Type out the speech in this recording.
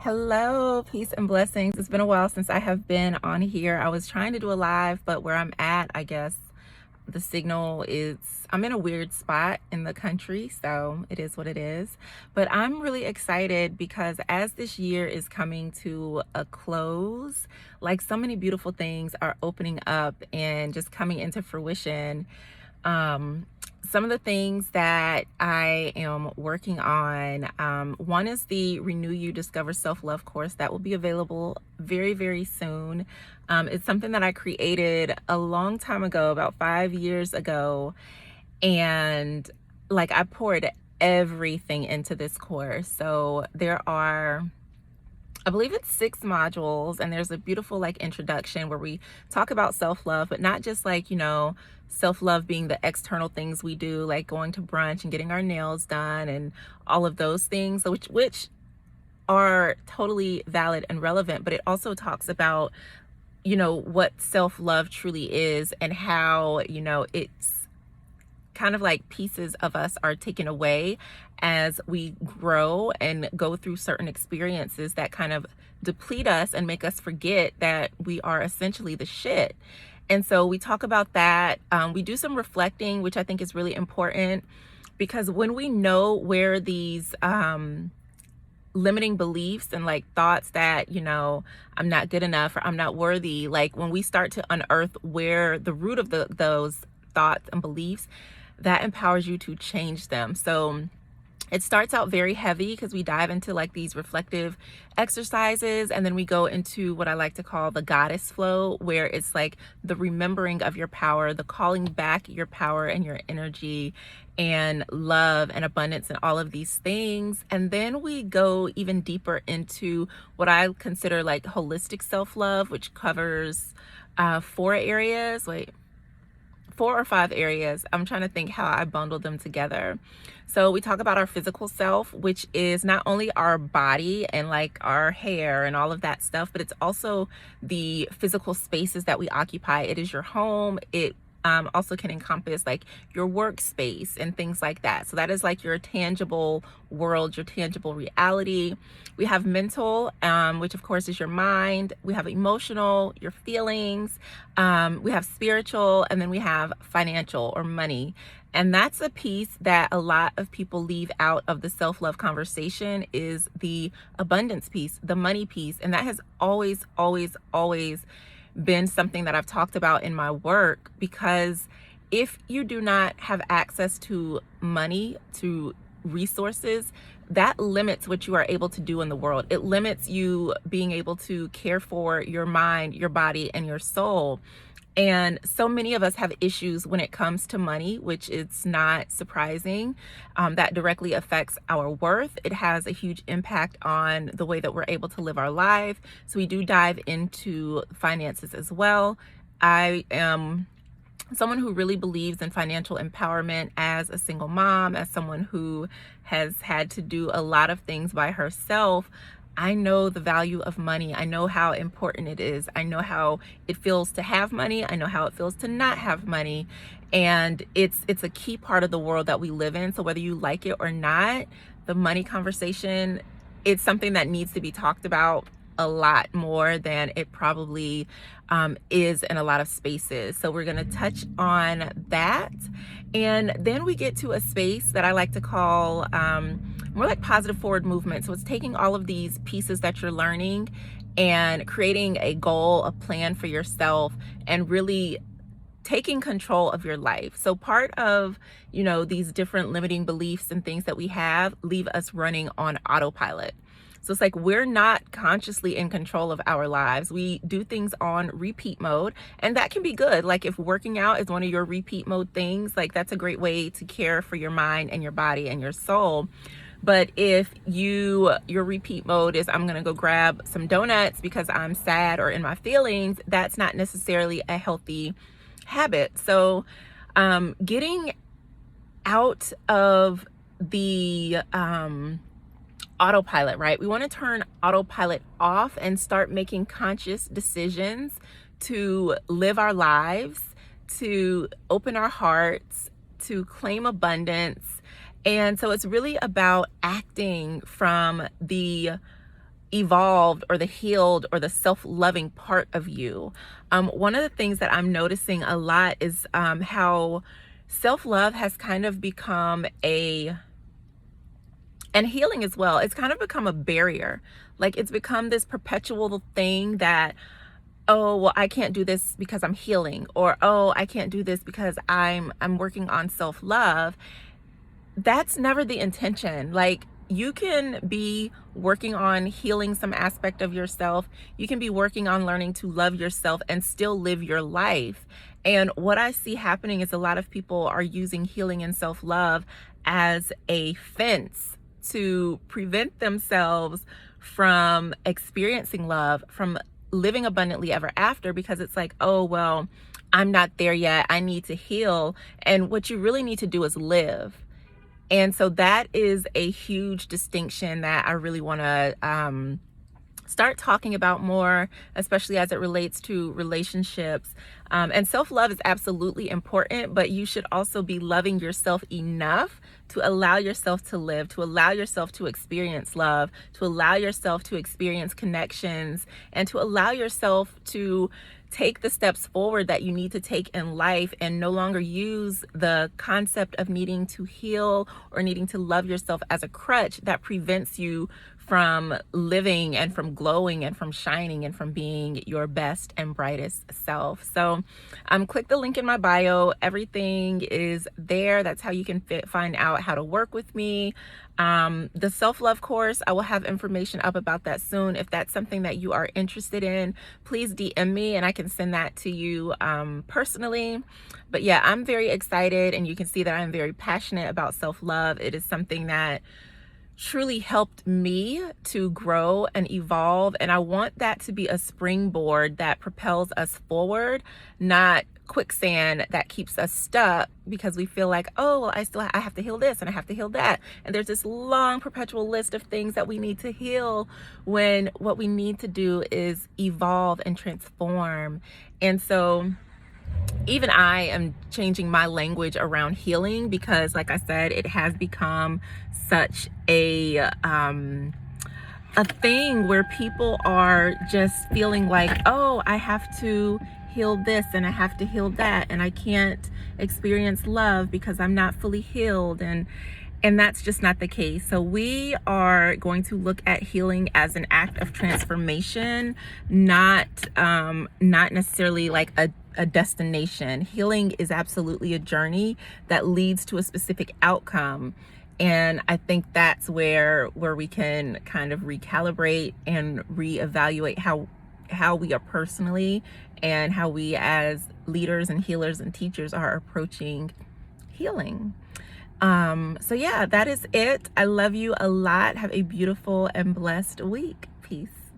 Hello, peace and blessings. It's been a while since I have been on here. I was trying to do a live, but where I'm at, I guess the signal is, I'm in a weird spot in the country, so it is what it is. But I'm really excited because as this year is coming to a close, like so many beautiful things are opening up and just coming into fruition. um, some of the things that I am working on, one is the Renew You Discover Self-Love course that will be available very, very soon. It's something that I created a long time ago, about 5 years ago. And like I poured everything into this course. So there are, I believe it's 6 modules, and there's a beautiful like introduction where we talk about self-love, but not just like, self-love being the external things we do, like going to brunch and getting our nails done and all of those things, which are totally valid and relevant, but it also talks about, what self-love truly is and how, it's kind of like pieces of us are taken away as we grow and go through certain experiences that kind of deplete us and make us forget that we are essentially the shit. And so we talk about that. We do some reflecting, which I think is really important, because when we know where these limiting beliefs and like thoughts that, I'm not good enough or I'm not worthy, like when we start to unearth where the root of those thoughts and beliefs, that empowers you to change them. So it starts out very heavy because we dive into like these reflective exercises, and then we go into what I like to call the goddess flow, where it's like the remembering of your power, the calling back your power and your energy and love and abundance and all of these things. And then we go even deeper into what I consider like holistic self-love, which covers 4 or 5 areas. I'm trying to think how I bundled them together. So we talk about our physical self, which is not only our body and like our hair and all of that stuff, but it's also the physical spaces that we occupy. It is your home. It also can encompass like your workspace and things like that. So that is like your tangible world, your tangible reality. We have mental, which of course is your mind. We have emotional, your feelings. We have spiritual, and then we have financial or money. And that's a piece that a lot of people leave out of the self-love conversation, is the abundance piece, the money piece. And that has always, always, always been something that I've talked about in my work, because if you do not have access to money, to resources, that limits what you are able to do in the world. It limits you being able to care for your mind, your body, and your soul. And so many of us have issues when it comes to money, which is not surprising. That directly affects our worth. It has a huge impact on the way that we're able to live our life. So we do dive into finances as well. I am someone who really believes in financial empowerment as a single mom, as someone who has had to do a lot of things by herself. I know the value of money. I know how important it is. I know how it feels to have money. I know how it feels to not have money. And it's a key part of the world that we live in. So whether you like it or not, the money conversation, it's something that needs to be talked about a lot more than it probably is in a lot of spaces. So we're going to touch on that. And then we get to a space that I like to call more like positive forward movement. So it's taking all of these pieces that you're learning and creating a goal, a plan for yourself, and really taking control of your life. So part of, these different limiting beliefs and things that we have leave us running on autopilot. So it's like we're not consciously in control of our lives. We do things on repeat mode, and that can be good. Like if working out is one of your repeat mode things, like that's a great way to care for your mind and your body and your soul. But if your repeat mode is I'm gonna go grab some donuts because I'm sad or in my feelings, that's not necessarily a healthy habit. So getting out of the autopilot, right? We want to turn autopilot off and start making conscious decisions to live our lives, to open our hearts, to claim abundance. And so it's really about acting from the evolved or the healed or the self-loving part of you. One of the things that I'm noticing a lot is how self-love has kind of become and healing as well, it's kind of become a barrier. Like, it's become this perpetual thing that, oh, well, I can't do this because I'm healing, or oh, I can't do this because I'm working on self-love. That's never the intention. Like, you can be working on healing some aspect of yourself. You can be working on learning to love yourself and still live your life. And what I see happening is a lot of people are using healing and self-love as a fence to prevent themselves from experiencing love, from living abundantly ever after, because it's like, oh, well, I'm not there yet. I need to heal. And what you really need to do is live. And so that is a huge distinction that I really want to start talking about more, especially as it relates to relationships. And self-love is absolutely important, but you should also be loving yourself enough to allow yourself to live, to allow yourself to experience love, to allow yourself to experience connections, and to allow yourself to take the steps forward that you need to take in life, and no longer use the concept of needing to heal or needing to love yourself as a crutch that prevents you from living and from glowing and from shining and from being your best and brightest self. So click the link in my bio. Everything is there. That's how you can find out how to work with me. The self-love course, I will have information up about that soon. If that's something that you are interested in, please DM me and I can send that to you personally. But yeah, I'm very excited, and you can see that I'm very passionate about self-love. It is something that truly helped me to grow and evolve, and I want that to be a springboard that propels us forward, not quicksand that keeps us stuck because we feel like, oh, well, I have to heal this and I have to heal that, and there's this long perpetual list of things that we need to heal, when what we need to do is evolve and transform. And so even I am changing my language around healing, because like I said, it has become such a thing where people are just feeling like, oh, I have to heal this and I have to heal that, and I can't experience love because I'm not fully healed, and that's just not the case. So we are going to look at healing as an act of transformation, not necessarily like a destination. Healing is absolutely a journey that leads to a specific outcome. And I think that's where we can kind of recalibrate and reevaluate how we are personally, and how we as leaders and healers and teachers are approaching healing. So yeah, that is it. I love you a lot. Have a beautiful and blessed week. Peace.